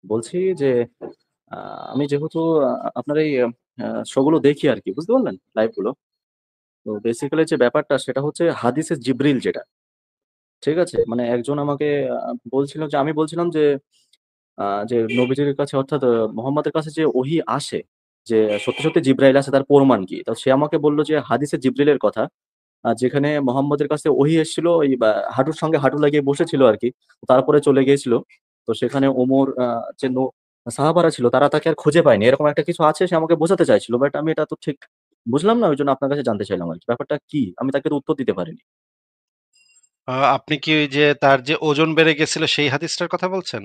বলছি যে আমি যেহেতু আপনার এই শোগুলো দেখি আর কি, বুঝতে পারলেন, লাইভ গুলো। তো বেসিক্যালি যে ব্যাপারটা সেটা হচ্ছে হাদিসে জিব্রিল যেটা, ঠিক আছে, মানে একজন আমাকে বলছিল যে, আমি বলছিলাম যে নবীজির কাছে অর্থাৎ মোহাম্মদের কাছে যে ওহী আসে, যে সত্যি সত্যি জিব্রাইল আছে, তার প্রমাণ কি? তো সে আমাকে বললো যে হাদিসে জিব্রিলের কথা, যেখানে মোহাম্মদের কাছে ওহী এসেছিল, ওই হাঁটুর সঙ্গে হাঁটু লাগিয়ে বসেছিল আর কি। তারপরে চলে গিয়েছিল। তো সেখানে ওমর সাহাবারা ছিল, তারা তাকে আর খুঁজে পায়নি, এরকম একটা কিছু আছে, সে আমাকে বোঝাতে চাইছিল, বাট আমি এটা তো ঠিক বুঝলাম না, ওই জন্য আপনার কাছে জানতে চাইলাম আর কি, ব্যাপারটা কি। আমি তাকে তো উত্তর দিতে পারিনি। আপনি কি ওই যে তার যে ওজন বেড়ে গেছিল সেই হাদিসটার কথা বলছেন?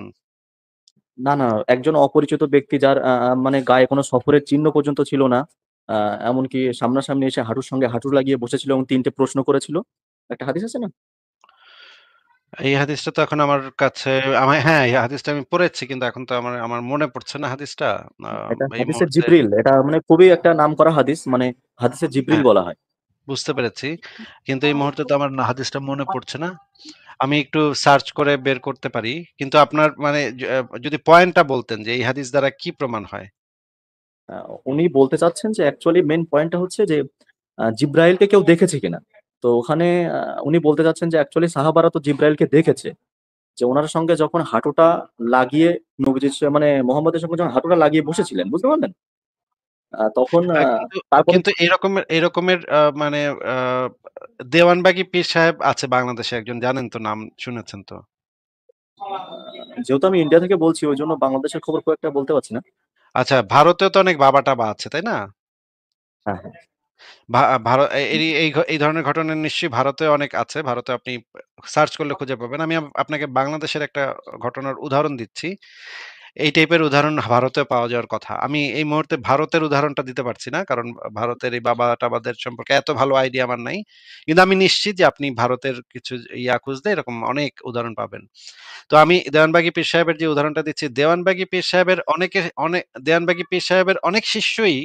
না না, একজন অপরিচিত ব্যক্তি যার মানে গায়ে কোনো সফরের চিহ্ন পর্যন্ত ছিল না, এমনকি সামনাসামনি এসে হাঁটুর সঙ্গে হাঁটু লাগিয়ে বসেছিল এবং তিনটে প্রশ্ন করেছিল, একটা হাদিস আছে না? এই হাদিসটা তো এখন আমার কাছে হ্যাঁ, এই হাদিসটা আমি পড়েছি কিন্তু এখন তো আমার আমার মনে পড়ছে না হাদিসটা। আ এটা এই হাদিসে মুহূর্তে জিব্রিল, এটা মানে খুবই একটা নামকরা হাদিস, মানে হাদিসে জিব্রিল হ্যাঁ, বলা হয়। বুঝতে পেরেছি। কিন্তু এই মুহূর্তে তো আমার হাদিসটা মনে পড়ছে না। আমি একটু সার্চ করে বের করতে পারি। কিন্তু আপনার মানে যদি পয়েন্টটা বলতেন যে এই হাদিস দ্বারা কি প্রমাণ হয়? উনি বলতে চাচ্ছেন যে অ্যাকচুয়ালি মেন পয়েন্টটা হচ্ছে যে জিব্রাইলকে কেউ দেখেছে কিনা। তো ওখানে উনি বলতে চাচ্ছেন যে অ্যাকচুয়ালি সাহাবারা তো জিব্রাইলকে দেখেছে, যে ওনার সঙ্গে যখন হাঁটুটা লাগিয়ে নবীজির মানে মোহাম্মদের সঙ্গে যখন হাঁটুটা লাগিয়ে বসেছিলেন, বুঝতে পারলেন, তখন কিন্তু তারপরে কিন্তু এরকমের মানে আ দেওয়ানবাগী পীর সাহেব আছে বাংলাদেশে একজন, জানেন তো, নাম শুনেছেন তো? যেহেতু আমি ইন্ডিয়া থেকে বলছি, ওই জন্য বাংলাদেশের খবর খুব একটা বলতে পারছি না। আচ্ছা, ভারতেও তো অনেক বাবা-টাবা আছে, তাই না? হ্যাঁ হ্যাঁ। ভা ভার এই ধরনের ঘটনা নিশ্চয়ই ভারতে অনেক আছে। ভারতে আপনি সার্চ করলে খুঁজে পাবেন। আমি আপনাকে বাংলাদেশের একটা ঘটনার উদাহরণ দিচ্ছি। এই টাইপের উদাহরণ ভারতেও পাওয়া যাওয়ার কথা। আমি এই মুহূর্তে ভারতের উদাহরণটা দিতে পারছি না। কারণ ভারতের এই বাবা-টাবাদের সম্পর্কে এত ভালো আইডিয়া আমার নাই। কিন্তু আমি নিশ্চিত যে আপনি ভারতের কিছু খুঁজলে এরকম অনেক উদাহরণ পাবেন। তো আমি দেওয়ানবাগী পীর সাহেবের যে উদাহরণটা দিচ্ছি, দেওয়ানবাগী পীর সাহেবের অনেক শিষ্যই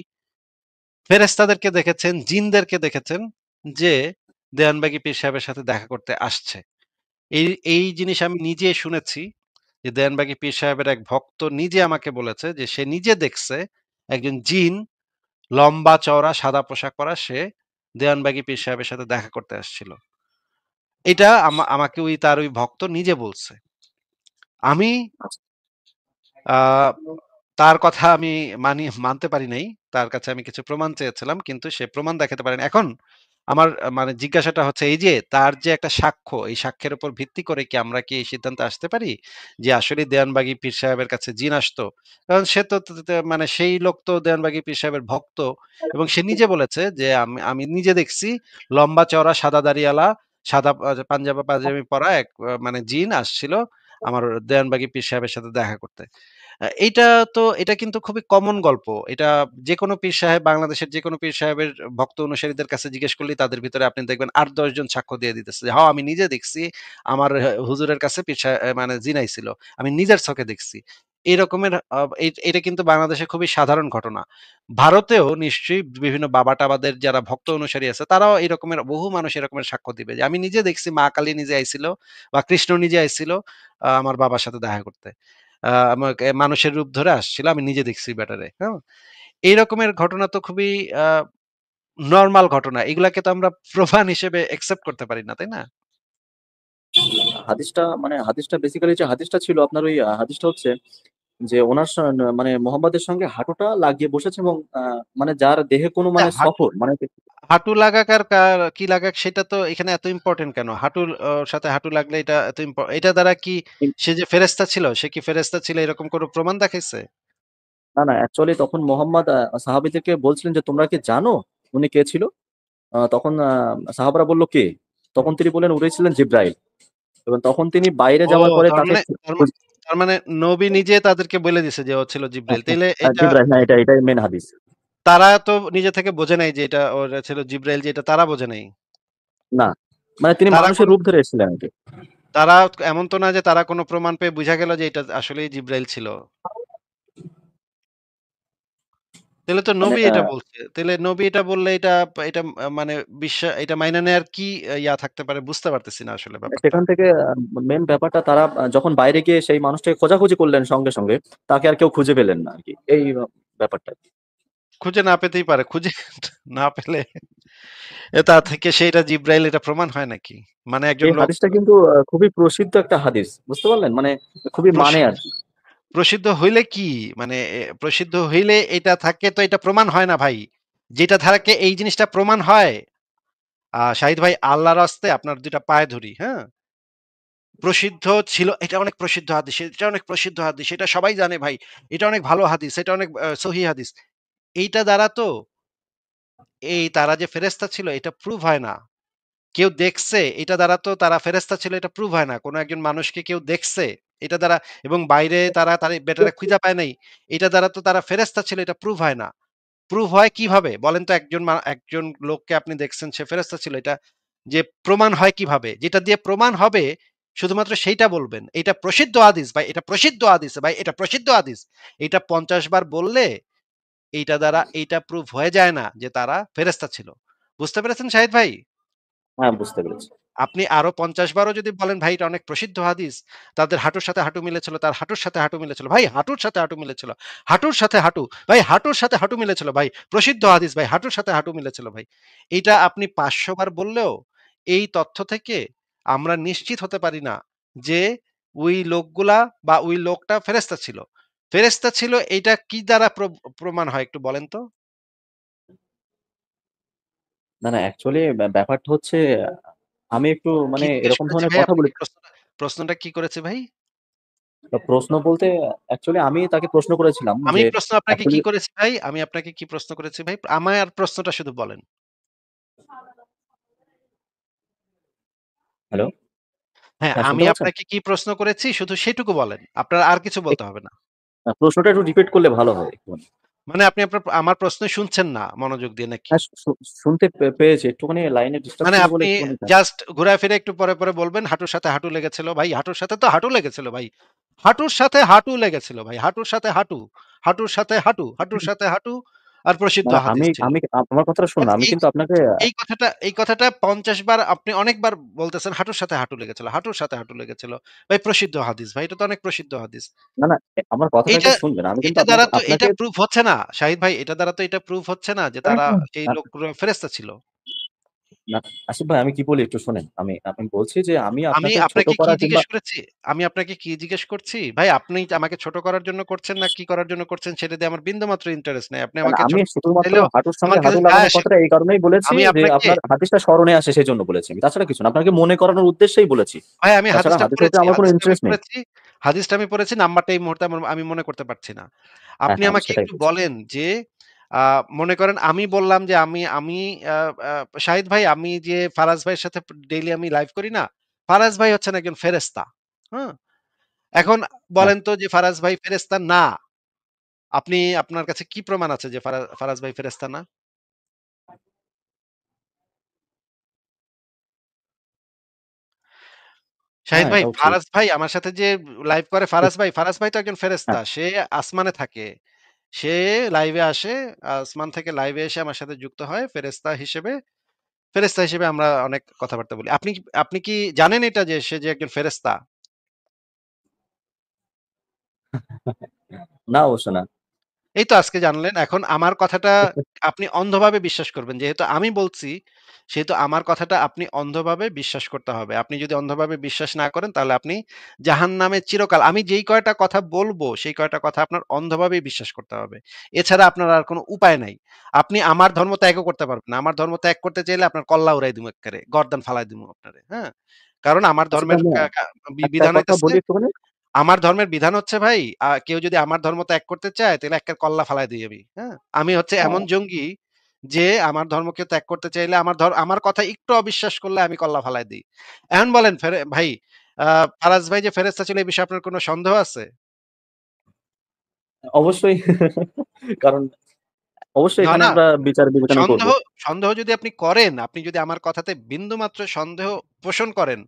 ফেরেশতাদেরকে দেখেছেন, জিনদেরকে দেখেছেন যে দেওয়ানবাগী পীর সাহেবের সাথে দেখা করতে আসছে। এই জিনিস আমি নিজে শুনেছি যে দেওয়ানবাগী পীর সাহেবের এক ভক্ত নিজে আমাকে বলেছে যে সে নিজে দেখছে একজন জিন লম্বা চওড়া সাদা পোশাক পরা, সে দেওয়ানবাগী পীর সাহেবের সাথে দেখা করতে আসছিল। এটা আমাকে তার ওই ভক্ত নিজে বলছে। আমি আচ্ছা। আ তার কথা আমি মানতে পারি নাই। তার কাছে আমি কিছু প্রমাণ চেয়েছিলাম কিন্তু সে প্রমাণ দেখাতে পারেনি। এখন আমার মানে জিজ্ঞাসাটা হচ্ছে এই যে তার যে একটা সাক্ষ্য, এই সাক্ষ্যের উপর ভিত্তি করে কি আমরা কি এই সিদ্ধান্তে আসতে পারি যে আসলেই দেওয়ানবাগী পীর সাহেবের কাছে জিন আসতো? কারণ সে তো মানে সেই লোক তো দেওয়ানবাগী পীর সাহেবের ভক্ত, এবং সে নিজে বলেছে যে আমি আমি নিজে দেখছি লম্বা চওড়া সাদা দাড়িওয়ালা, সাদা পাঞ্জাবি পরা এক মানে জিন আসছিল আমার দেওয়ানবাগী পীর সাহেবের সাথে দেখা করতে। এইটা এটা কিন্তু খুবই কমন গল্প। এটা যেকোনো পীর সাহেব, বাংলাদেশের যেকোনো পীর সাহেবের ভক্ত অনুসারীদের কাছে জিজ্ঞেস করলেই তাদের ভিতরে আপনি দেখবেন ৮-১০ জন সাক্ষ্য দিয়ে দিতেছে যে, "হ্যাঁ, আমি নিজে দেখছি। আমার হুজুরের কাছে পীর মানে জিন আইছিল। আমি নিজের চোখে দেখছি।" এরকমের এটা কিন্তু বাংলাদেশে খুবই সাধারণ ঘটনা। ভারতেও নিশ্চয়ই বিভিন্ন বাবা-টাবাদের যারা ভক্ত অনুসারী আছে, তারাও এরকমের বহু মানুষ এরকমের সাক্ষ্য দিবে যে, "আমি নিজে দেখছি মা কালী নিজে আইছিল বা কৃষ্ণ নিজে আইছিল আমার বাবার সাথে দেখা করতে। আমাকে মানুষের রূপ ধরে আসছিল। আমি নিজে দেখছি ব্যাটারে।" হ্যাঁ? এই রকমের ঘটনা তো খুবই আ নরমাল ঘটনা। এগুলাকে তো আমরা প্রমাণ হিসেবে একসেপ্ট করতে পারি না, তাই না? হাদিসটা মানে হাদিসটা বেসিক্যালি যে হাদিসটা ছিল আপনার, ওই হাদিসটা হচ্ছে যে ওনার মানে মোহাম্মদের সঙ্গে হাঁটুটা লাগিয়ে বসেছে, এবং মানে যার দেহে কোনো মানে হাঁটু সফর মানে। হাঁটু লাগাক আর কি লাগাক সেটা তো এখানে এত ইম্পোর্টেন্ট কেন? হাঁটুর সাথে হাঁটু লাগলে এটা এত এটা দ্বারা কি সে যে ফেরেশতা ছিল, সে কি ফেরেশতা ছিল এরকম কোনো প্রমাণ দেখাইছে? না না, অ্যাকচুয়ালি তখন মোহাম্মদ সাহাবীদেরকে বলছিলেন যে তোমরা কি জানো উনি কে ছিল? তখন সাহাবারা বলল কে? তখন তিনি বললেন উনি ছিলেন জিব্রাইল। এবং তখন তিনি বাইরে ও যাওয়ার পরে তার তাকে মানে তার মা তার মানে নবী নিজে তাদেরকে বলে দিছে যে ও ছিল জিবরাইল। তাইলে এটা জিব্রাইল, হ্যাঁ, এটাই মেন হাদিস। তারা তো নিজে থেকে বোঝে নাই যে এটা ওরা ছিল জিবরাইল, যে এটা তারা বোঝে নাই। না, মানে তিনি তারা মানুষের কোন রূপ ধরে এসেছিলেন আরকি। তারা এমন তো না যে তারা কোন প্রমাণ পেয়ে বুঝা গেল যে এটা আসলেই জিবরাইল ছিল। তাহলে তো মানে নবী এটা বলছে। তাহলে নবী এটা বললে এটা এটা মানে এটা মাইনা নেয়ার কি ইয়া থাকতে পারে বুঝতে পারতেছি না আসলে ব্যাপারটা। সেখান থেকে মেন ব্যাপারটা তারা যখন বাইরে গিয়ে সেই মানুষটাকে খোঁজাখুঁজি করলেন সঙ্গে সঙ্গে, তাকে আর কেউ খুঁজে পেলেন না আরকি। এই ব্যাপারটা। খুঁজে না পেতেই পারে। খুঁজে না পেলে তা থেকে সেইটা জিব্রাইল এটা প্রমাণ হয় নাকি? মানে একজন এই লোক হাদিসটা কিন্তু খুবই প্রসিদ্ধ একটা হাদিস। বুঝতে পারলেন? মানে খুবই মানে প্রসি আরকি। প্রসিদ্ধ হইলে কি? মানে প্রসিদ্ধ হইলে এটা থাকে তো এটা প্রমাণ হয় না ভাই। যেটা থাকে এই জিনিসটা প্রমাণ হয়। শাহিদ ভাই আল্লাহর রাস্তে আপনার ২ টা পায়ে ধরি, হ্যাঁ? প্রসিদ্ধ ছিল এটা অনেক প্রসিদ্ধ হাদিস, এটা অনেক প্রসিদ্ধ হাদিস। এটা সবাই জানে ভাই। এটা অনেক ভালো হাদিস, এটা অনেক সহিহ হাদিস। এইটা দ্বারা তো তারা যে ফেরেশতা ছিল এটা প্রুভ হয় না। কেউ দেখছে এটা দ্বারা তো তারা ফেরেশতা ছিল এটা প্রুভ হয় না। কোন একজন মানুষকে কেউ দেখছে এটা দ্বারা এবং বাইরে তারা বেটারে খুঁজে পায় নাই। এটা দ্বারা তো তারা ফেরেশতা ছিল এটা প্রুভ হয় না। প্রুভ হয় কিভাবে? বলেন তো একজন লোককে আপনি দেখছেন সে ফেরেশতা ছিল এটা যে প্রমাণ হয় কিভাবে? যেটা দিয়ে প্রমাণ হবে শুধুমাত্র সেইটা বলবেন। এটা প্রসিদ্ধ হাদিস ভাই, এটা প্রসিদ্ধ হাদিস ভাই, এটা প্রসিদ্ধ হাদিস। এটা ৫০ বার বললে এইটা দ্বারা এইটা প্রুভ হয়ে যায় না যে তারা ফেরেশতা ছিল। বুঝতে পেরেছেন শাহিদ ভাই? হ্যাঁ, বুঝতে পেরেছি। আপনি আরো ৫০ বারও যদি বলেন ভাই এটা অনেক প্রসিদ্ধ হাদিস। তাদের হাঁটুর সাথে হাঁটু মিলেছিল, তার হাঁটুর সাথে হাঁটু মিলেছিল। ভাই হাঁটুর সাথে হাঁটু মিলেছিল। হাঁটুর সাথে হাঁটু। ভাই হাঁটুর সাথে হাঁটু মিলেছিল ভাই। প্রসিদ্ধ হাদিস ভাই হাঁটুর সাথে হাঁটু মিলেছিল ভাই। এইটা আপনি ৫০০ বার বললেও এই তথ্য থেকে আমরা নিশ্চিত হতে পারি না যে ওই লোকগুলা বা ওই লোকটা ফেরেশতা ছিল। ফেরেশতা ছিল এইটা কি দ্বারা প্রমাণ হয় একটু বলেন তো? না, না, অ্যাকচুয়ালি ব্যাপারটা হচ্ছে আমি একটু কি মানে জিজ্ঞেস এরকম করেছি ধরনের ভাই? কথা বলি। আপনাকে প্রশ্নটা কি করেছে ভাই? প্রশ্ন বলতে অ্যাকচুয়ালি আমি তাকে প্রশ্ন করেছিলাম আমি যে প্রশ্ন আপনাকে কি অ্যাকচুয়ালি করেছি ভাই? আমি আপনাকে কি প্রশ্ন করেছি ভাই? আমার প্রশ্নটা শুধু বলেন। হ্যালো? হ্যাঁ, হ্যাঁ, আমি শুনতে পাচ্ছেন? আপনাকে কি প্রশ্ন করেছি শুধু সেটুকু বলেন। আপনার আর কিছু বলতে হবে না। প্রশ্নটা একটু রিপিট করলে ভালো হয় একটুখানি। মানে আপনি আমার প্রশ্ন শুনছেন না মনোযোগ দিয়ে নাকি? হ্যাঁ, শুনতে পেয়েছি। একটুখানি লাইনে ডিস্টার্ব মানে ছিল বলে আপনি একটুখানি জাস্ট ঘুরায়-ফিরে একটু পরে বলবেন, হাঁটুর সাথে হাঁটু লেগেছিল। ভাই হাঁটুর সাথে তো হাঁটু লেগেছিল ভাই। হাঁটুর সাথে হাঁটু লেগেছিল ভাই। হাঁটুর সাথে হাঁটু, হাঁটুর সাথে হাঁটু, হাঁটুর সাথে হাঁটু আর প্রসিদ্ধ মানে আমি হাদিস ছিল। আমি আমার কথাটা শুনুন। মানে আমি কিন্তু আপনাকে এই কথাটা ৫০ বার আপনি অনেকবার বলতেছেন হাঁটুর সাথে হাঁটু লেগেছিল, হাঁটুর সাথে হাঁটু লেগেছিল। ভাই প্রসিদ্ধ হাদিস ভাই। এটা তো অনেক প্রসিদ্ধ হাদিস। না, না, আমার কথাটা এইটা একটু শুনবেন। আমি কিন্তু এটা দ্বারা তো আপনাকে এটা প্রুফ হচ্ছে না। শাহিদ ভাই এটা দ্বারা তো এটা প্রুফ হচ্ছে না যে তারা সেই না, লোকগুলো ফেরেশতা ছিল। না, আসিফ ভাই, আমি কি বলি একটু শোনেন। আমি বলছি যে আমি আমি আপনাকে ছোট আপনাকে কি করা কিংবা জিজ্ঞেস করেছি? আমি আপনাকে কি জিজ্ঞেস করছি? ভাই আপনি আমাকে ছোট করার জন্য করছেন না কি করার জন্য করছেন সেটা দিয়ে আমার বিন্দুমাত্র ইন্টারেস্ট নাই। আপনি মানে আমাকে আমি ছোট করতে শুধুমাত্র চাইলেও হাঁটুর সঙ্গে আমার কিছু হাঁটু যায় লাগানোর আসে কথাটা না। এই কারণেই বলেছি আমি যে আপনাকে আপনার হাদিসটা স্মরণে আসে সেজন্য বলেছি আমি। তাছাড়া কিছু না। আপনাকে মনে করানোর উদ্দেশ্যেই বলেছি। ভাই আমি তাছাড়া হাদিসটা হাদিসের পড়েছি। প্রতি আমার কোনো ইন্টারেস্ট নেই। হাদিসটা আমি পড়েছি নাম্বারটা এই মুহূর্তে আমি মনে করতে পারছি না। হ্যাঁ, আপনি হ্যাঁ, আমি আমাকে সেটাই একটু বলছি। বলেন যে আ মনে করেন আমি বললাম যে আমি আমি আ আ শাহিদ ভাই আমি যে ফারাজ ভাইয়ের সাথে ডেইলি আমি লাইভ করি না? ফারাজ ভাই হচ্ছেন একজন ফেরেশতা। হুম? এখন হ্যাঁ, বলেন তো যে ফারাজ ভাই ফেরেশতা না। আপনার কাছে কি প্রমাণ আছে যে ফারাজ ভাই ফেরেশতা না? শাহিদ হ্যাঁ, ভাই, এটাও ঠিক। ফারাজ ভাই আমার সাথে যে লাইভ করে ফারাজ ভাই তো একজন হ্যাঁ, ফেরেশতা। সে আসমানে থাকে। সে লাইভে আসে, আসমান থেকে লাইভে এসে আমার সাথে যুক্ত হয় ফেরেশতা হিসেবে আমরা অনেক কথাবার্তা বলি। আপনি কি জানেন এটা যে সে যে একজন ফেরেশতা? না, অবশ্য না। এই তো আজকে জানলেন। এখন আমার কথাটা আপনি অন্ধভাবে বিশ্বাস করবেন। যেহেতু আমি বলছি, সেহেতু আমার কথাটা আপনি অন্ধভাবে বিশ্বাস করতে হবে। আপনি যদি অন্ধভাবে বিশ্বাস না করেন তাহলে আপনি জাহান্নামে চিরকাল আমি যেই কয়টা কথা বলবো, সেই কয়টা কথা আপনার অন্ধভাবেই বিশ্বাস করতে হবে। এছাড়া আপনার আর কোন উপায় নাই। আপনি আমার ধর্ম ত্যাগও করতে পারবেন না। আমার ধর্ম ত্যাগ করতে চাইলে আপনার কল্লা উড়াই দিমু এক্কারে। গর্দান ফালায় দিমু আপনারে। হ্যাঁ? কারণ আমার আচ্ছা, ধর্মের আমি কা কা একটা বিধান কথা হইতেছে বলি একটুখানি। আমার ধর্মের বিধান হচ্ছে ভাই, কেউ যদি আমার ধর্ম ত্যাগ করতে চায় তাইলে এক্কার কল্লা ফালায় দিবি। হ্যাঁ? আমি হচ্ছে এমন ও, জঙ্গি যে আমার ধর্মকে ত্যাগ করতে চাইলে আমার কথা একটু অবিশ্বাস করলে আমি কল্লা ফালায় দেই। এখন বলেন ভাই আ ফারাজ ভাই যে ফেরেশতা ছিল এই বিষয়ে আপনার কোন সন্দেহ আছে? অবশ্যই। কারণ অবশ্যই না, এখানে না। আমরা বিচার বিবেচনা করব। সন্দেহ সন্দেহ যদি আপনি করেন, আপনি যদি আমার কথাতে বিন্দুমাত্র সন্দেহ পোষণ করেন,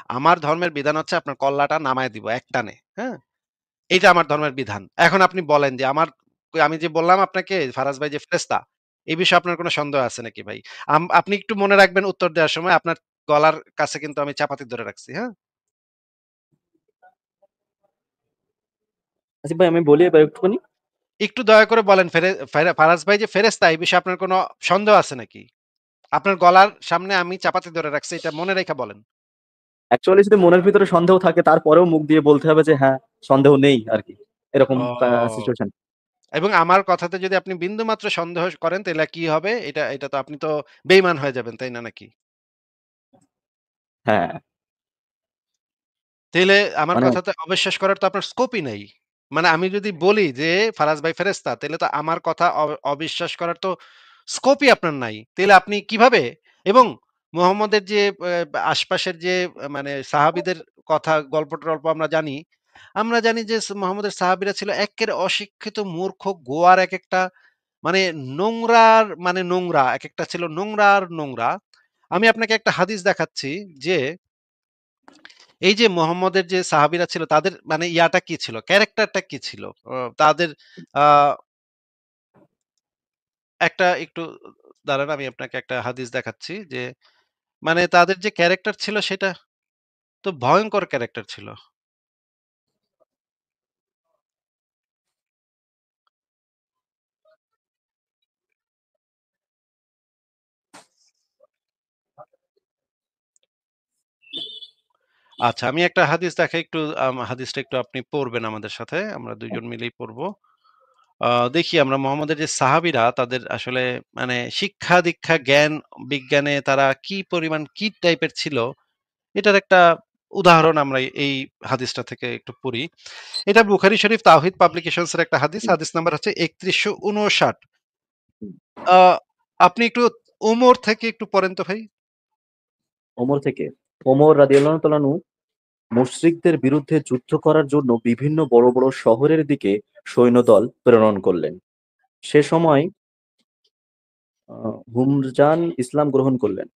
আমার ধর্মের বিধান হচ্ছে আপনার কল্লাটা নামায় দিব একটানে। হ্যাঁ? এইটা আমার ধর্মের বিধান। এখন আপনি বলেন যে আমার আমি যে বললাম আপনাকে ফারাজ ভাই যে ফেরেশতা, এই বিষয়ে আপনার কোনো সন্দেহ আছে নাকি ভাই? আপনি একটু মনে রাখবেন উত্তর দেওয়ার সময় আপনার গলার কাছে কিন্তু আমি চাপাতি ধরে রাখছি, হ্যাঁ? আসিফ ভাই আমি বলি এবার একটুখানি। একটু দয়া করে বলেন ফারাজ ভাই যে ফেরেশতা এই বিষয়ে আপনার কোনো সন্দেহ আছে নাকি? আপনার গলার সামনে আমি চাপাতি ধরে রাখছি এটা মনে রেখে বলেন। অ্যাকচুয়ালি যদি মনের ভিতরে সন্দেহ থাকে তারপরেও মুখ দিয়ে বলতে হবে যে হ্যাঁ, সন্দেহ নেই আরকি। এরকম ও! সিচুয়েশন। এবং আমার কথাতে যদি আপনি বিন্দুমাত্র সন্দেহ করেন তাইলে কি হবে? এটা তো আপনি তো বেইমান হয়ে যাবেন, তাই না নাকি? হ্যাঁ, তাইলে আমার মানে কথাতে অবিশ্বাস করার তো আপনার স্কোপই নাই। মানে আমি যদি বলি যে ফারাজ ভাই ফেরেশতা, তাইলে তো আমার কথা অবিশ্বাস করার তো স্কোপই আপনার নাই। তাইলে আপনি কিভাবে এবং মুহাম্মদের যে আশপাশের যে মানে সাহাবীদের কথা গল্প-টল্প আমরা জানি। আমরা জানি যে মুহাম্মদের সাহাবীরা ছিল এক্কেরে অশিক্ষিত মূর্খ গোয়ার একেকটা মানে নোংরার মানে নোংরা। একেকটা ছিল নোংরার নোংরা। আমি আপনাকে একটা হাদিস দেখাচ্ছি যে এই যে মোহাম্মদের যে সাহাবীরা ছিল তাদের মানে ইয়াটা কি ছিল? ক্যারেক্টারটা কি ছিল? তাদের আ একটা একটু দাঁড়ান আমি আপনাকে একটা হাদিস দেখাচ্ছি যে মানে তাদের যে ক্যারেক্টার ছিল সেটা তো ভয়ংকর ক্যারেক্টার ছিল। আচ্ছা আমি একটা হাদিস দেখাই একটু হাদিসটা একটু আপনি পড়বেন আমাদের সাথে। আমরা ২ জন মিলেই পড়ব। দেখি আমরা মোহাম্মদের যে সাহাবীরা তাদের আসলে মানে শিক্ষা-দীক্ষা, জ্ঞান, বিজ্ঞানে তারা কি পরিমাণ কি টাইপের ছিল এটার একটা উদাহরণ আমরা এই হাদিসটা থেকে একটু পড়ি। এটা বুখারী শরীফ তাওহীদ পাবলিকেশনস এর একটা হাদিস। হাদিস নাম্বার হচ্ছে ৩১৫৯। আ আপনি একটু ওমর থেকে একটু পড়েন তো ভাই। ওমর থেকে। ওমর রাদিয়াল্লাহু তাআলা আনহু মুশরিকদের বিরুদ্ধে যুদ্ধ করার জন্য বিভিন্ন বড়, বড় শহরের দিকে সৈন্যদল প্রেরণ করলেন। সে সময় হুমজান ইসলাম গ্রহণ করলেন।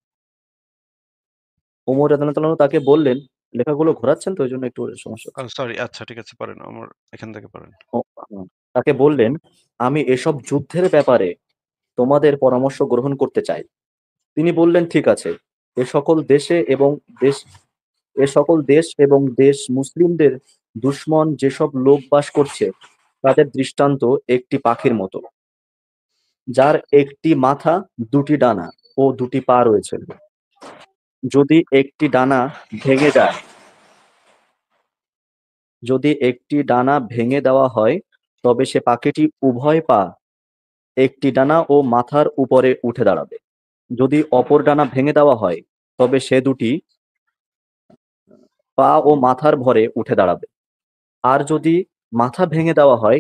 ওমর রাদিয়াল্লাহু তাআলা আনহু তাকে বললেন, লেখাগুলো ঘোরাচ্ছেন তো এইজন্য একটু সমস্যা হচ্ছে। সরি আচ্ছা ঠিক আছে পড়েন। ওমর এখান থেকে পড়েন। ও তাকে বললেন, "আমি এসব যুদ্ধের ব্যাপারে তোমাদের পরামর্শ গ্রহণ করতে চাই।" তিনি বললেন, "ঠিক আছে। এ সকল দেশে এবং দেশ এ সকল দেশ এবং দেশ মুসলিমদের দুশমন যেসব লোক বাস করছে তাদের দৃষ্টান্ত একটি পাখির মতো, যার একটি মাথা, দুটি ডানা ও দুটি পা রয়েছে। যদি একটি ডানা ভেঙে যায় যদি একটি ডানা ভেঙে দেওয়া হয়, তবে সে পাখিটি উভয় পা, একটি ডানা ও মাথার উপরে উঠে দাঁড়াবে। যদি অপর ডানা ভেঙে দেওয়া হয়, তবে সে দুটি পা ও মাথার ভরে উঠে দাঁড়াবে। আর যদি মাথা ভেঙে দেওয়া হয়,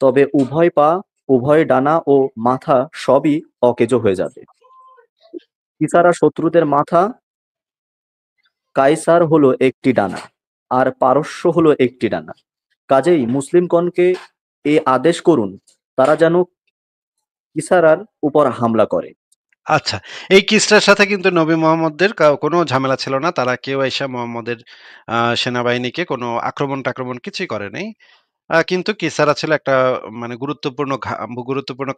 তবে উভয় পা, উভয় ডানা ও মাথা সবই অকেজো হয়ে যাবে। কিসারা শত্রুদের মাথা, কায়সার হলো একটি ডানা, আর পারস্য হলো একটি ডানা। কাজেই মুসলিমগণকে এ আদেশ করুন, তারা যেন কিসারার উপর হামলা করে। আচ্ছা এই কিসরার সাথে কিন্তু নবী মোহাম্মদদের কোনো ঝামেলা ছিল না। তারা কেউ আইসা মোহাম্মদের সেনাবাহিনীকে কোনো আক্রমণ-টাক্রমণ কিছুই করে নাই। কিন্তু কিসারা ছিল একটা মানে গুরুত্বপূর্ণ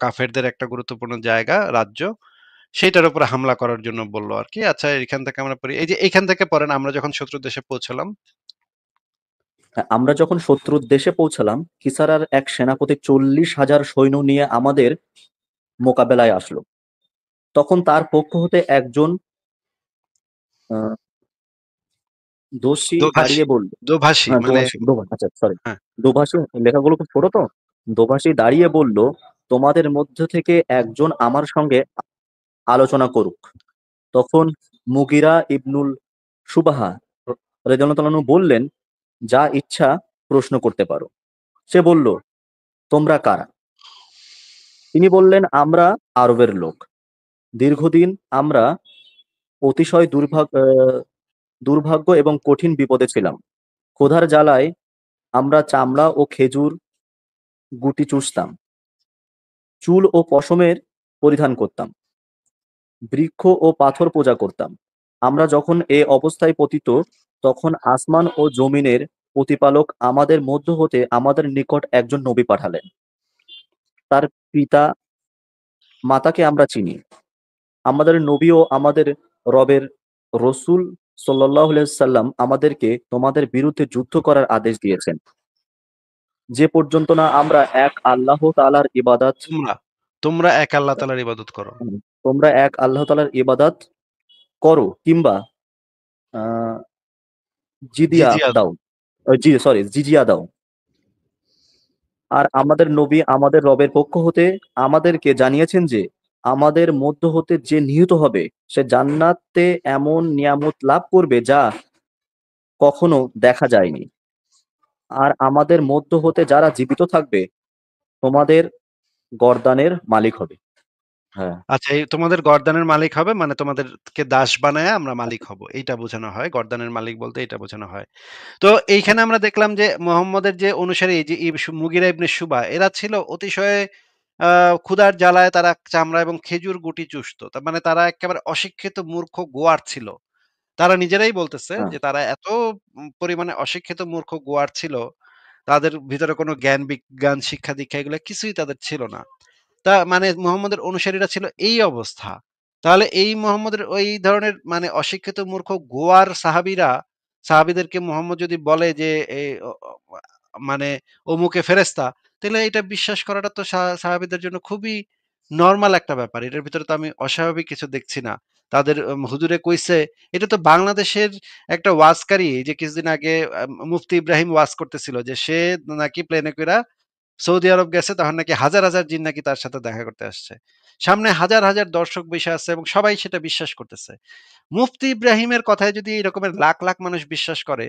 কাফেরদের একটা গুরুত্বপূর্ণ জায়গা, রাজ্য। সেইটার উপরে হামলা করার জন্য বলল আরকি। আচ্ছা এখান থেকে আমরা পড়ি। এই যে এইখান থেকে পড়েন আমরা যখন শত্রুর দেশে পৌঁছলাম। হ্যাঁ, আমরা যখন শত্রুর দেশে পৌঁছালাম, কিসারার এক সেনাপতি ৪০,০০০ সৈন্য নিয়ে আমাদের মোকাবেলায় আসলো। তখন তার পক্ষ হতে একজন আহ, দোষী দোভাষী, দাঁড়িয়ে বলল, দোভাষী হ্যাঁ মানে দোভাষী, দোভাষী, আচ্ছা সরি, হ্যাঁ, দোভাষী, লেখাগুলো খুব ছোট তো। দোভাষী দাঁড়িয়ে বলল, তোমাদের মধ্য থেকে একজন আমার সঙ্গে আলোচনা করুক। তখন মুগিরা ইবনুল সুবাহা রাদিয়াল্লাহু তাআলা আনহু বললেন, যা ইচ্ছা প্রশ্ন করতে পারো। সে বলল, তোমরা কারা? তিনি বললেন, আমরা আরবের লোক। দীর্ঘদিন আমরা অতিশয় দুর্ভাগ্য এবং কঠিন বিপদে ছিলাম। ক্ষুধার জ্বালায় আমরা চামড়া ও খেজুর গুটি চুষতাম, চুল ও পশমের পরিধান করতাম, বৃক্ষ ও পাথর পূজা করতাম। আমরা যখন এ অবস্থায় পতিত, তখন আসমান ও জমিনের প্রতিপালক আমাদের মধ্য হতে আমাদের নিকট একজন নবী পাঠালেন। তার পিতা মাতাকে আমরা চিনি। আমাদের নবী ও আমাদের রবের রসুল সাল্লাল্লাহু আলাইহি সাল্লাম আমাদেরকে তোমাদের বিরুদ্ধে যুদ্ধ করার আদেশ দিয়েছেন। যে পর্যন্ত না আমরা এক আল্লাহ তাআলার ইবাদত তোমরা তোমরা এক আল্লাহ তাআলার ইবাদত করো। তোমরা এক আল্লাহ তাআলার ইবাদত করো কিংবা আ জিদিয়া জিজিয়া দাও। দাও। জিজিয়া দাও। আর আমাদের নবী আমাদের রবের পক্ষ হতে আমাদেরকে জানিয়েছেন যে আমাদের মধ্য হতে যে নিহত হবে সে জান্নাতে এমন নিয়ামত লাভ করবে যা কখনো দেখা যায়নি। আর আমাদের মধ্য হতে যারা জীবিত থাকবে তোমাদের গর্দানের মালিক হবে। হ্যাঁ, আচ্ছা, এই তোমাদের গর্দানের মালিক হবে মানে তোমাদেরকে দাস বানায়া আমরা মালিক হব। এইটা বোঝানো হয়। গর্দানের মালিক বলতে এইটা বোঝানো হয়। তো এইখানে আমরা দেখলাম যে মুহাম্মদের যে অনুসারী যে মুগিরা ইবনে শুবা এরা ছিল অতিশয় ক্ষুধার জ্বালায় তারা চামড়া এবং খেজুর গুটি চুষত। তার মানে তারা একেবারে অশিক্ষিত মূর্খ গোয়ার ছিল। তারা নিজেরাই বলতেছে হ্যাঁ। যে তারা এত পরিমাণে অশিক্ষিত মূর্খ গোয়ার ছিল, তাদের ভিতরে কোনো জ্ঞান বিজ্ঞান শিক্ষা দীক্ষা এগুলো কিছুই তাদের ছিল না। তা মানে মুহাম্মদের অনুসারীরা ছিল এই অবস্থা। তাহলে এই মুহাম্মদের ওই ধরনের মানে অশিক্ষিত মূর্খ গোয়ার সাহাবীদেরকে মুহাম্মদ যদি বলে যে এ অ অ মানে অমুকে ফেরেশতা, তাহলে এটা বিশ্বাস করাটা তো সাহাবীদের জন্য খুবই নরমাল একটা ব্যাপার। এটার ভিতরে তো আমি অস্বাভাবিক কিছু দেখছি না। তাদের হুজুরে কইছে, এটা তো বাংলাদেশের একটা ওয়াজকারী এই যে কিছুদিন আগে মুফতি ইব্রাহিম ওয়াজ করতেছিল যে সে নাকি প্লেনে কইরা সৌদি আরব গেছে তখন নাকি হাজার, হাজার জিন নাকি তার সাথে দেখা করতে আসছে। সামনে হাজার, হাজার দর্শক বইসা আছে এবং সবাই সেটা বিশ্বাস করতেছে। মুফতি ইব্রাহিমের কথায় যদি এরকমের লাখ, লাখ মানুষ বিশ্বাস করে,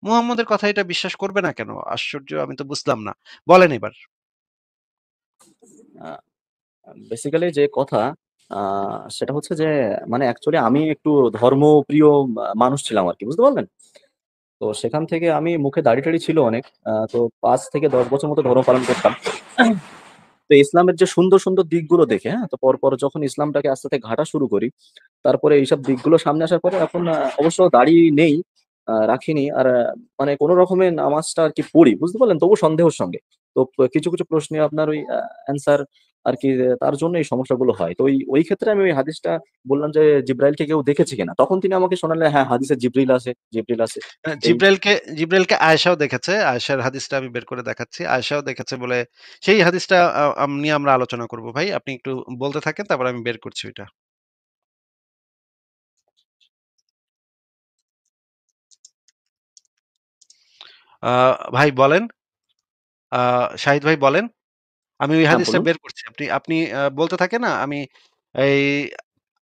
মুহাম্মদের কথা এটা বিশ্বাস করবে না কেন? আশ্চর্য, আমি তো বুঝলাম না। বলেন এবার। আ বেসিক্যালি যে কথা আ সেটা হচ্ছে যে মানে অ্যাকচুয়ালি আমি একটু ধর্মপ্রিয় মানুষ ছিলাম আরকি। বুঝতে পারলেন? তো সেখান থেকে আমি মুখে দাড়ি-টাড়ি ছিল অনেক। তো ৫ থেকে ১০ বছর মতো ধর্ম পালন করতাম। তো ইসলামের যে সুন্দর, সুন্দর দিকগুলো দেখে, হ্যাঁ? তো পরপর যখন ইসলামটাকে আস্তে, আস্তে ঘাঁটা শুরু করি, তারপরে এইসব দিকগুলো সামনে আসার পরে এখন অবশ্য দাড়ি নেই, রাখিনি। আর মানে কোন রকমে নামাজটা আরকি পড়ি। বুঝতে পারলেন? তবুও সন্দেহের সঙ্গে। তো কিছু, কিছু প্রশ্নে আপনার ওই অ্যান্সার আরকি তার জন্য এই সমস্যাগুলো হয়। তো ওই ক্ষেত্রে আমি ওই হাদিসটা বললাম যে, "জিব্রাইলকে কেউ দেখেছে কিনা?" তখন তিনি আমাকে শোনালেন, "হ্যাঁ, হাদিসে জিবরিল আছে, জিবরিল আছে।" এই জিব্রাইলকে আয়েশাও দেখেছে। আয়েশার হাদিসটা আমি বের করে দেখাচ্ছি। আয়েশাও দেখেছে বলে সেই হাদিসটা নিয়ে আমরা আলোচনা করব ভাই। আপনি একটু বলতে থাকেন তারপর আমি বের করছি ওইটা। আ ভাই বলেন। আ শাহিদ ভাই বলেন। আমি ওই হ্যাঁ, হাদিসটা বলুন। বের করছি। আপনি আপনি বলতে থাকেন না আমি এই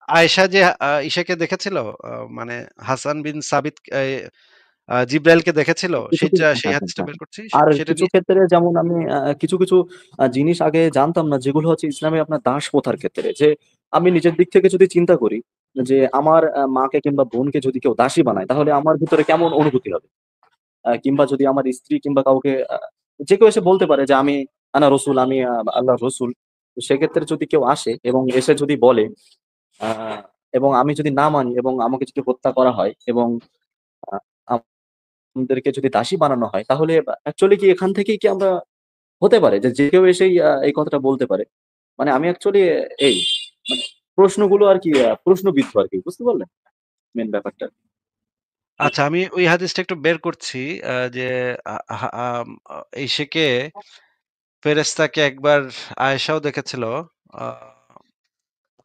আয়েশা যে ইসাকে দেখেছিল মানে হাসান বিন সাবিত জিব্রাইলকে দেখেছিল কিছু সেই হ্যাঁ, হ্যাঁ, হাদিসটা হ্যাঁ। বের করছি। আর সেটা কিছু নিয়ে ক্ষেত্রে যেমন আমি কিছু, কিছু জিনিস আগে জানতাম না যেগুলো হচ্ছে ইসলামে আপনার দাস প্রথার ক্ষেত্রে। যে আমি নিজের দিক থেকে যদি চিন্তা করি যে আমার মাকে কিংবা বোনকে যদি কেউ দাসী বানায় তাহলে আমার ভিতরে কেমন অনুভূতি হবে? কিংবা যদি আমার স্ত্রী কিংবা কাউকে যে কেউ এসে বলতে পারে যে আমি আনা রসুল, আমি আল্লাহর রসুল। তো সেক্ষেত্রে যদি কেউ আসে এবং এসে যদি বলে আ এবং আমি যদি না মানি এবং আমাকে যদি হত্যা করা হয় এবং আ আমাদেরকে যদি দাসী বানানো হয় তাহলে অ্যাকচুয়ালি কি এখান থেকেই কি আমরা হতে পারে যে, যে কেউ এসেই এই কথাটা বলতে পারে। মানে আমি অ্যাকচুয়ালি এই মানে প্রশ্নগুলো আরকি প্রশ্নবিদ্ধ আরকি। বুঝতে পারলেন? মেইন ব্যাপারটা। আচ্ছা, আমি ওই হাদিসটা একটু বের করছি। যে আ আহা আম আ ইসেকে ফেরেশতাকে একবার আয়েশাও দেখেছিল। আ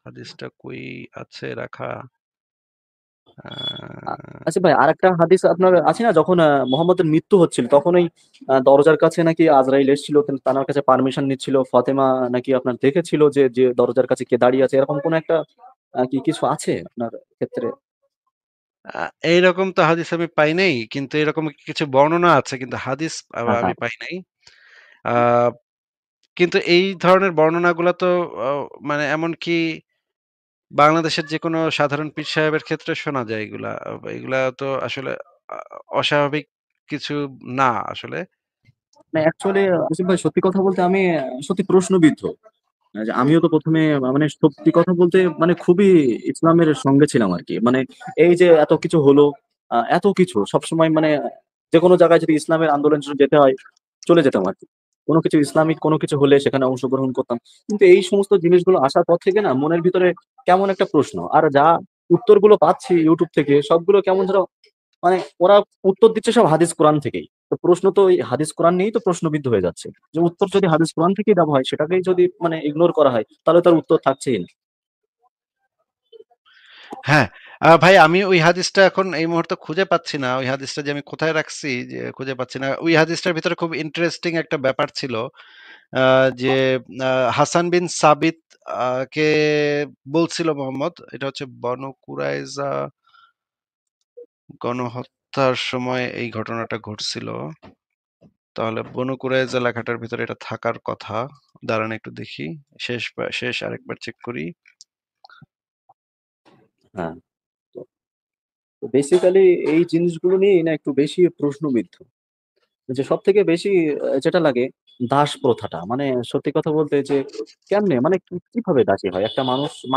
হাদিসটা কই আছে রাখা? আ আ আচ্ছা ভাই আরেকটা হাদিস আপনার আছে না যখন মোহাম্মদের মৃত্যু হচ্ছিল তখন ওই দরজার কাছে নাকি আজরাইল এসেছিল তানার কাছে পারমিশন নিচ্ছিল। ফাতেমা নাকি আপনার দেখেছিল যে, যে দরজার কাছে কে দাঁড়িয়ে আছে এরকম কোন একটা কি কিছু আছে আপনার ক্ষেত্রে? আ এইরকম তো হাদিস আমি পাই নাই। কিন্তু এরকম কিছু বর্ণনা আছে কিন্তু হাদিস হ্যাঁ, আমি হ্যাঁ। পাই নাই। আ কিন্তু এই ধরনের বর্ণনাগুলা তো অ মানে এমনকি বাংলাদেশের যেকোনো সাধারণ পীর সাহেবের ক্ষেত্রে শোনা যায় এগুলা। এগুলা তো আসলে আ অস্বাভাবিক কিছু না আসলে। না অ্যাকচুয়ালি আসিফ ভাই সত্যি কথা বলতে আমি সত্যি প্রশ্নবিদ্ধ। যে আমিও তো ১ম এ মানে সত্যি কথা বলতে মানে খুবই ইসলামের সঙ্গে ছিলাম আরকি। মানে এই যে এত কিছু হলো, এত কিছু সবসময় মানে যেকোনো জায়গায় যদি ইসলামের আন্দোলনের জন্য যেতে হয়, চলে যেতাম আরকি। কোনো কিছু ইসলামিক কোনো কিছু হলে সেখানে অংশগ্রহণ করতাম। কিন্তু এই সমস্ত জিনিসগুলো আসার পর থেকে না মনের ভিতরে কেমন একটা প্রশ্ন। আর যা উত্তরগুলো পাচ্ছি YouTube থেকে সবগুলো কেমন যেন মানে ওরা উত্তর দিচ্ছে সব হাদিস কোরআন থেকেই। তো প্রশ্ন তো ওই হাদিস কোরআন নিয়েই তো প্রশ্নবিদ্ধ হয়ে যাচ্ছে। যে উত্তর যদি হাদিস কোরআন থেকেই দেওয়া হয় সেটাকেই যদি মানে ইগনোর করা হয় তাহলে তার উত্তর থাকছেই না। হ্যাঁ, ভাই আমি ওই হাদিসটা এখন এই মুহূর্তে খুঁজে পাচ্ছি না। ওই হাদিসটা যে আমি কোথায় রাখছি যে খুঁজে পাচ্ছি না। ওই হাদিসটার ভিতরে খুব ইন্টারেস্টিং একটা ব্যাপার ছিল। আ যে হাসান বিন সাবিত কে বলছিল মোহাম্মদ, এটা হচ্ছে বনু কুরাইজা গণহত্যার সময় এই ঘটনাটা ঘটছিল। তাহলে বনু কুরাইজা লেখাটার ভিতরে এটা থাকার কথা। দাঁড়ান একটু দেখি। শেষ আরেকবার চেক করি। হ্যাঁ, তো বেসিক্যালি এই জিনিসগুলো নিয়েই না একটু বেশি প্রশ্নবিদ্ধ। যে সবথেকে বেশি যেটা লাগে দাস প্রথাটা। মানে সত্যি কথা বলতে যে কেমনে মানে কিভাবে দাসী হয়? একটা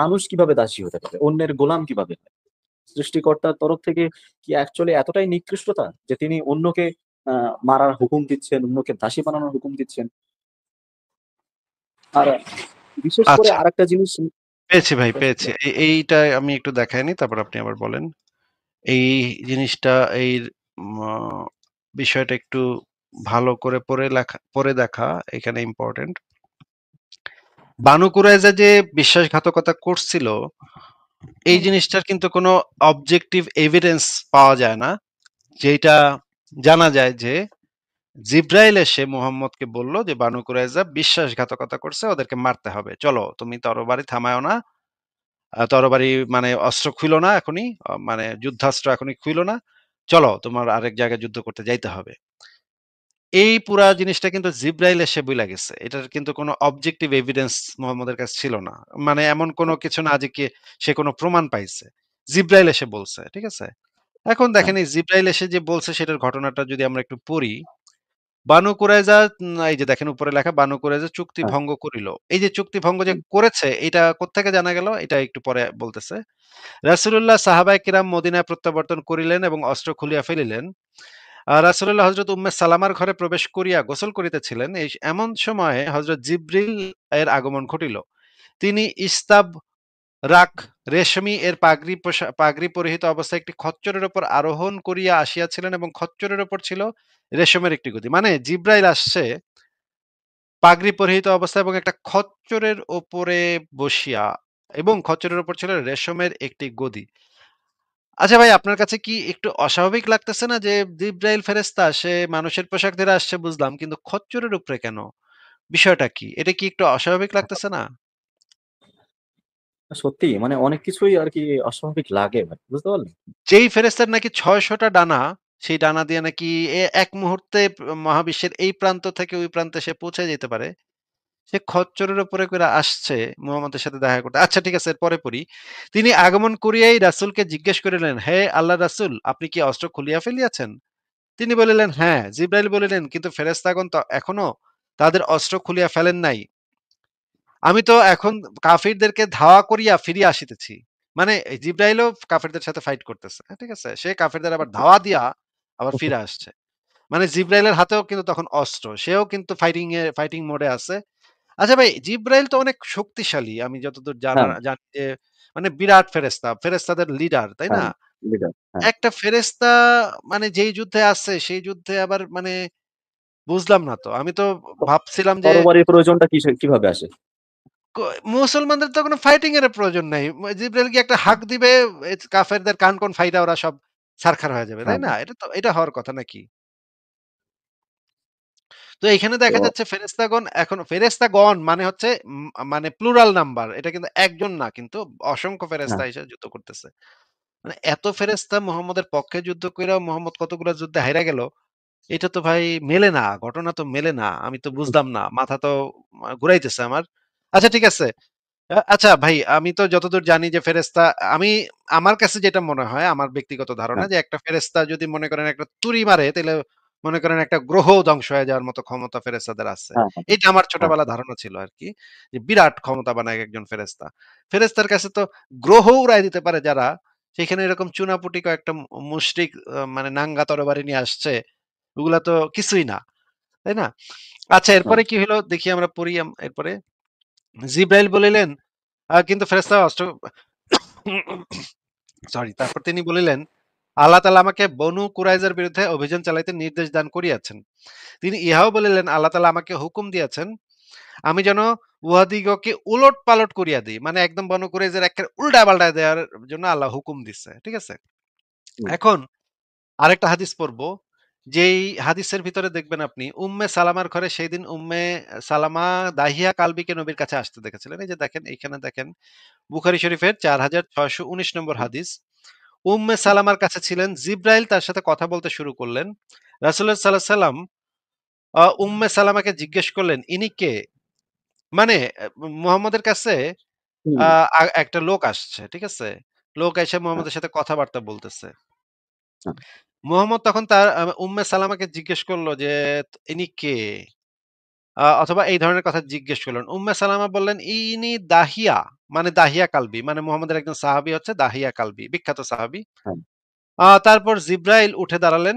মানুষ কিভাবে দাসী হতে পারে? অন্যের গোলাম কিভাবে হয়? সৃষ্টিকর্তার তরফ থেকে কি অ্যাকচুয়ালি এতটাই নিকৃষ্টতা যে তিনি অন্যকে আ মারার হুকুম দিচ্ছেন, অন্যকে দাসী বানানোর হুকুম দিচ্ছেন। আর বিশেষ করে আচ্ছা, আরেকটা জিনিস পেয়েছি ভাই পেয়েছি। এইটা আমি একটু দেখায় নিই, তারপর আপনি আবার বলেন। এই জিনিসটা এই উম আ বিষয়টা একটু ভালো করে পড়ে দেখা এখানে ইম্পোর্টেন্ট। বানু কুরাইজা যে বিশ্বাসঘাতকতা করছিল, এই হুম, জিনিসটার কিন্তু কোনো অবজেক্টিভ এভিডেন্স পাওয়া যায় না। যেটা জানা যায় যে জিব্রাইল এসে মুহাম্মদকে বলল যে বানু কুরাইজা বিশ্বাসঘাতকতা করছে, ওদেরকে মারতে হবে। চলো তুমি তরবারি থামায়ও না। তরবারি মানে অস্ত্র খুইলো না এখনই। মানে যুদ্ধাস্ত্র এখনই খুইলো না। চলো তোমার আরেক জায়গায় যুদ্ধ করতে যাইতে হবে। এই পুরা জিনিসটা কিন্তু জিব্রাইল এসে বইলা গেছে। এটার কিন্তু কোনো অবজেক্টিভ এভিডেন্স মুহাম্মদের কাছে ছিল না। মানে এমন কোনো কিছু না যে সে কোনো প্রমাণ পাইছে। জিব্রাইল এসে বলছে। ঠিক আছে? এখন হ্যাঁ, দেখেন এই জিব্রাইল এসে যে বলছে সেটার ঘটনাটা যদি আমরা একটু পড়ি। বানু কুরাইজা এই যে দেখেন উপরে লেখা বানু কুরাইজা চুক্তি হ্যাঁ, ভঙ্গ করিল। এই যে চুক্তি ভঙ্গ যে হুম, করেছে এটা কোত্থেকে জানা গেল? এটা একটু পরে বলতেছে। রাসূলুল্লাহ সাহাবায়ে কিরাম মদিনায় প্রত্যাবর্তন করিলেন এবং অস্ত্র খুলিয়া ফেলিলেন। রাসূলুল্লাহ হযরত উম্মে সালামার ঘরে প্রবেশ করিয়া গোসল করিতেছিলেন। এমন সময়ে হযরত জিবরিল এর আগমন ঘটিল। তিনি রাক রেশমী এর পাগড়ি পরিহিত অবস্থায় একটি খচ্চরের উপর আরোহণ করিয়া আসিয়াছিলেন এবং খচ্চরের উপর ছিল রেশমের একটি গদি। মানে জিব্রাইল আসছে পাগড়ি পরিহিত অবস্থায় এবং একটা খচ্চরের উপরে বসিয়া, এবং খচ্চরের উপর ছিল রেশমের একটি গদি। আচ্ছা ভাই, আপনার কাছে কি একটু অস্বাভাবিক লাগতেছে না যে জিব্রাইল ফেরেশতা সে মানুষের পোশাক ধরে আসছে বুঝলাম, কিন্তু খচ্চরের উপরে কেন? বিষয়টা কি? এটা কি একটু অস্বাভাবিক লাগতেছে না? সত্যিই মানে অনেক কিছুই আরকি অস্বাভাবিক লাগে ভাই। বুঝতে পারলেন? যেই ফেরেশতার নাকি ৬০০ টা ডানা, সেই ডানা দিয়ে নাকি এক মুহূর্তে মহাবিশ্বের এই প্রান্ত থেকে ওই প্রান্তে সে পৌঁছে যেতে পারে। সে খচ্চরের উপরে কইরা আসছে মুহাম্মদের সাথে দেখা করতে। আচ্ছা ঠিক আছে, এরপরে পড়ি। তিনি আগমন করিয়াই রাসূলকে জিজ্ঞেস করিলেন, হে আল্লাহর রাসূল, আপনি কি অস্ত্র খুলিয়া ফেলিয়াছেন? তিনি বলিলেন, হ্যাঁ। জিব্রাইল বলিলেন, কিন্তু ফেরেশতাগণ তো এখনো তাদের অস্ত্র খুলিয়া ফেলেন নাই। আমি তো এখন কাফিরদেরকে ধাওয়া করিয়া ফিরিয়া আসিতেছি। মানে এই জিব্রাইলও কাফিরদের সাথে ফাইট করতেছে। হ্যাঁ, ঠিক আছে? সে কাফিরদের আবার ধাওয়া দিয়া আবার ফিরে আসছে। মানে জিব্রাইলের হাতেও কিন্তু তখন অস্ত্র। সেও কিন্তু ফাইটিং মোড এ আছে। আচ্ছা ভাই, জিব্রাইল তো অনেক শক্তিশালী। আমি যতদূর হ্যাঁ, জানি যে মানে বিরাট ফেরেশতা, ফেরেশতাদের লিডার, তাই হ্যাঁ, না? লিডার হ্যাঁ। একটা ফেরেশতা মানে যেই যুদ্ধে আছে সেই যুদ্ধে আবার মানে বুঝলাম না তো। আমি তো তো ভাবছিলাম যে তরবারির প্রয়োজনটা কিভাবে আসে? ক মুসলমানদের তো কোনো ফাইটিং এর প্রয়োজন নাই। জিব্রাইল গিয়ে একটা হ্যাঁ, হাঁক দিবে, কাফেরদের কান-কোন ফাইটা ওরা সব ছারখার হয়ে যাবে, তাই হ্যাঁ, না? এটা হওয়ার কথা নাকি? তো এখানে দেখা তো যাচ্ছে ফেরেশতাগণ মানে হচ্ছে মানে প্লুরাল নাম্বার। এটা কিন্তু একজন না, কিন্তু অসংখ্য হ্যাঁ, ফেরেশতা এসে যুদ্ধ করতেছে। মানে এত ফেরেশতা মুহাম্মদের পক্ষে যুদ্ধ কইরাও মুহাম্মদ কতগুলা যুদ্ধে হাইরা গেল। এটা তো ভাই মেলে না। ঘটনা তো মেলে না। আমি তো বুঝলাম না। মাথা তো ঘুরাইতেছে আমার। আচ্ছা ঠিক আছে। আচ্ছা ভাই, আমি তো যতদূর জানি যে ফেরেশতা, আমি আমার কাছে যেটা মনে হয়, আমার ব্যক্তিগত ধারণা হ্যাঁ, যে একটা ফেরেশতা যদি মনে করেন একটা তুড়ি মারে, তাইলে মনে করেন একটা গ্রহ ধ্বংস হয়ে যাওয়ার মতো ক্ষমতা ফেরেশতাদের আছে। হ্যাঁ, হ্যাঁ, এটা আমার হ্যাঁ, ছোটবেলায় ধারণা ছিল আরকি। যে বিরাট ক্ষমতাবান একজন ফেরেশতা। ফেরেশতার কাছে তো গ্রহ উড়ায় দিতে পারে যারা, সেখানে এরকম চুনাপুটি কয়েকটা মুশরিক মানে নাঙ্গা তরবারি নিয়ে আসছে। ওগুলা তো কিছুই না। তাই না? আচ্ছা হ্যাঁ, এরপরে কি হলো দেখি আমরা পড়ি এরপরে। জিব্রাইল বলিলেন কিন্তু ফেরেশতা অস্ত্র সরি তারপর তিনি বলিলেন, আল্লাহ তাআলা আমাকে বনু কুরাইজার বিরুদ্ধে অভিযান চালাইতে নির্দেশ দান করিয়াছেন। তিনি ইহাও বলিলেন, আল্লাহ তাআলা আমাকে হুকুম দিয়াছেন, আমি যেন উহাদিগকে উলট-পালট করিয়া দেই। মানে একদম বনু কুরাইজার এক্কেবারে উল্টা-পাল্টা দেওয়ার জন্য আল্লাহ হুকুম দিছে। ঠিক আছে? হুম, এখন আরেকটা হাদিস পড়বো। যেই হাদিসের ভিতরে দেখবেন আপনি উম্মে সালামার ঘরে সেইদিন উম্মে সালামা দাহিয়া কালবিকে নবীর কাছে আসতে দেখেছিলেন। এই যে দেখেন এইখানে দেখেন বুখারী শরীফের ৪৬১৯ নম্বর হুম, হাদিস। উম্মে হুম, সালামার কাছে ছিলেন। জিব্রাইল তার সাথে কথা বলতে শুরু করলেন। রাসূলুল্লাহ সাল্লাল্লাহু আলাইহি সাল্লাম উম্মে সালামাকে জিজ্ঞেস করলেন, "ইনি কে?" মানে মুহাম্মদের কাছে হুম, আ একটা লোক আসছে। ঠিক আছে? লোক এসে হ্যাঁ, মুহাম্মদের সাথে কথাবার্তা বলতেছে। হ্যাঁ, মুহাম্মদ তখন তার উম্মে সালামাকে জিজ্ঞেস করল যে, "ইনি কে?" অথবা এই ধরনের কথা জিজ্ঞেস করলেন। উম্মে সালামা বললেন, "ইনি দাহিয়া।" মানে দাহিয়া কালবি। মানে মুহাম্মদের একজন সাহাবী হচ্ছে দাহিয়া কালবি, বিখ্যাত সাহাবী। হ্যাঁ, তারপর জিব্রাইল উঠে দাঁড়ালেন।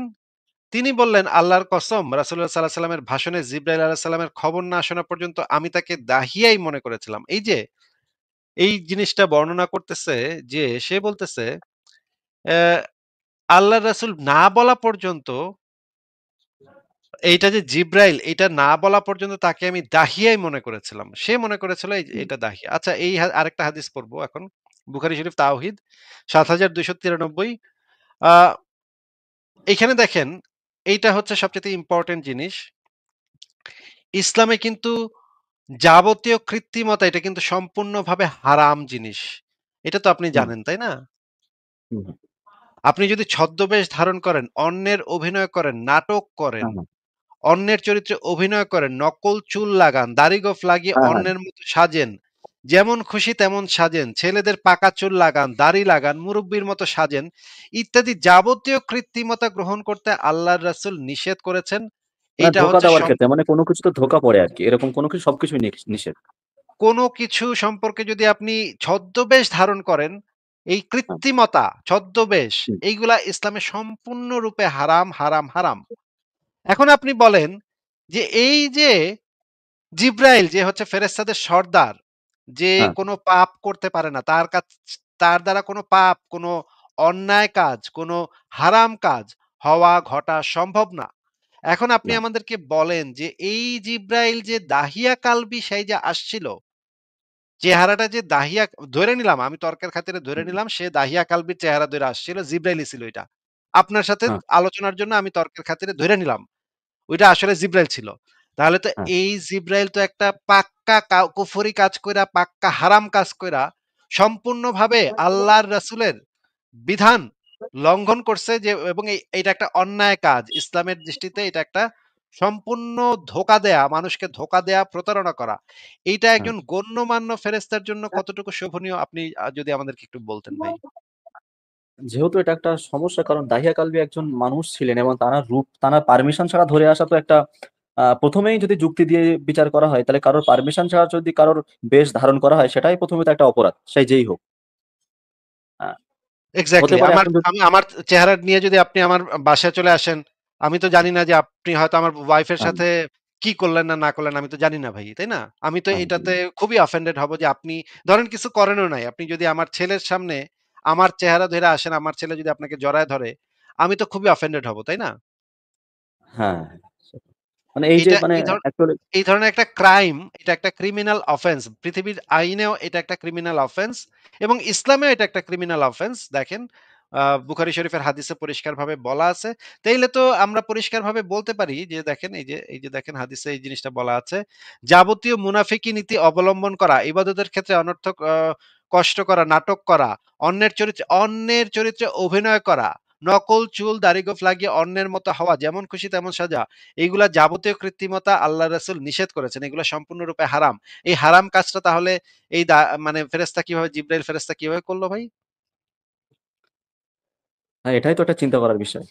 তিনি বললেন, "আল্লাহর কসম, রাসূলুল্লাহ সাল্লাল্লাহু আলাইহি সাল্লামের ভাষণে জিব্রাইল আলাইহিস সালামের খবর না শোনা পর্যন্ত আমি তাকে দাহিয়াই মনে করেছিলাম।" এই যে এই জিনিসটা বর্ণনা করতেছে যে সে বলতেছে, অ্যা আল্লাহর রাসূল না বলা পর্যন্ত এইটা যে জিব্রাইল এটা না বলা পর্যন্ত তাকে আমি দাহিয়াই মনে করেছিলাম। সে মনে করেছিল হুম, এটা দাহিয়া। আচ্ছা এই আরেকটা হাদিস পড়বো এখন। বুখারী শরীফ তাওহীদ ৭২৯৩ আ এইখানে দেখেন এইটা হচ্ছে সবচাইতে ইম্পোর্টেন্ট জিনিস। ইসলামে কিন্তু যাবতীয় কৃত্রিমতা এটা কিন্তু সম্পূর্ণভাবে হারাম জিনিস। এটা তো আপনি হুম, জানেন, তাই না? হুম, হুম, আপনি যদি ছদ্মবেশ ধারণ করেন, অন্যের অভিনয় করেন, নাটক করেন, হ্যাঁ, হ্যাঁ, অন্যের চরিত্রে অভিনয় করেন, নকল চুল লাগান, দাড়ি-গোঁফ লাগিয়ে হ্যাঁ, হ্যাঁ, অন্যের মতো সাজেন, যেমন খুশি তেমন সাজেন, ছেলেদের পাকা চুল লাগান, দাড়ি লাগান, মুরব্বির মতো সাজেন, ইত্যাদি যাবতীয় কৃত্রিমতা গ্রহণ করতে আল্লাহর রাসূল নিষেধ করেছেন। মানে এইটা ধোঁকা হচ্ছে দেওয়ার ক্ষেত্রে মানে কোনো কিছুতে ধোঁকা পড়ে আরকি। এরকম কোনো কিছু সবকিছুই নিষেধ। কোনো কিছু সম্পর্কে যদি আপনি ছদ্মবেশ ধারণ করেন, এই হ্যাঁ, কৃত্রিমতা, ছদ্মবেশ হুম, এইগুলা ইসলামে সম্পূর্ণরূপে হারাম, হারাম, হারাম। এখন আপনি বলেন যে এই যে জিব্রাইল যে হচ্ছে ফেরেশতাদের সর্দার, যে হ্যাঁ, কোনো পাপ করতে পারে না। তার দ্বারা কোনো পাপ, কোনো অন্যায় কাজ, কোনো হারাম কাজ হওয়া, ঘটা সম্ভব না। এখন আপনি না, আমাদেরকে বলেন যে এই জিব্রাইল যে দাহিয়া কালবি যে আসছিল, চেহারাটা যে দাহিয়া ধরে নিলাম, আমি তর্কের খাতিরে ধরে হুম, নিলাম সে দাহিয়া কালবির চেহারা ধরে আসছিল, জিব্রাইলই ছিল এটা। আপনার সাথে হ্যাঁ, আলোচনার জন্য আমি তর্কের খাতিরে ধরে নিলাম। ওইটা আসলে জিব্রাইল ছিল। তাহলে তো হ্যাঁ, এই জিব্রাইল তো একটা পাক্কা কুফরি কাজ কইরা, পাক্কা হারাম কাজ কইরা, সম্পূর্ণভাবে আল্লাহর রাসূলের বিধান লঙ্ঘন করছে যে এবং এইটা একটা অন্যায় কাজ। ইসলামের দৃষ্টিতে এটা একটা সম্পূর্ণ ধোঁকা দেয়া, মানুষকে ধোঁকা দেয়া, প্রতারণা করা। এইটা হ্যাঁ। একজন গণ্যমান্য ফেরেশতার জন্য কতটুকু শোভনীয় আপনি যদি আমাদেরকে একটু বলতেন ভাই। যেহেতু এটা একটা সমস্যা কারণ দাহিয়া কালবি একজন মানুষ ছিলেন এবং তানার পারমিশন ছাড়া ধরে আসা তো একটা ১ম এই যদি যুক্তি দিয়ে বিচার করা হয় তাহলে কারোর পারমিশন ছাড়া যদি কারোর বেশ ধারণ করা হয় সেটাই ১ম এ তো একটা অপরাধ। সে যেই হোক। আ হতে এক্সাক্টলি। পারে এখন যদি আমার চেহারা নিয়ে যদি আপনি আমার বাসায় চলে আসেন, আমি তো জানি না যে আপনি হয়তো আমার ওয়াইফের হ্যাঁ, সাথে কি করলেন না করলেন আমি তো জানি না ভাই, তাই না? আমি তো হ্যাঁ, এটাতে খুবই অফেন্ডেড হব যে আপনি ধরেন কিছু করেনও নাই। আপনি যদি আমার ছেলের সামনে আমার চেহারা ধইরা আসেন, আমার ছেলে যদি আপনাকে জড়ায় ধরে, আমি তো খুবই অফেন্ডেড হব, তাই না? হ্যাঁ, মানে এই যে এইটা মানে অ্যাকচুয়ালি এই ধরনের একটা ক্রাইম, এটা একটা ক্রিমিনাল অফেন্স। পৃথিবীর আইনেও এটা একটা ক্রিমিনাল অফেন্স এবং ইসলামেও এটা একটা ক্রিমিনাল অফেন্স। দেখেন বুখারী শরীফের হাদিসে পরিষ্কারভাবে বলা আছে। তাইলে তো আমরা পরিষ্কারভাবে বলতে পারি যে দেখেন এই যে দেখেন হাদিসে এই জিনিসটা বলা আছে। যাবতীয় মুনাফিকি নীতি অবলম্বন করা, ইবাদতের ক্ষেত্রে অনর্থক কষ্ট করা, নাটক করা, অন্যের চরিত্রে অভিনয় করা, নকল চুল, দাড়ি-গোঁফ লাগিয়ে অন্যের মতো হওয়া, যেমন খুশি তেমন সাজা, এইগুলা যাবতীয় কৃত্রিমতা আল্লাহ রাসূল নিষেধ করেছেন। এগুলা সম্পূর্ণরূপে হারাম। এই হারাম কাজটা তাহলে এই মানে ফেরেশতা কিভাবে জিব্রাইল ফেরেশতা কিভাবে করল ভাই? হ্যাঁ, এটাই তো একটা চিন্তা করার বিষয়।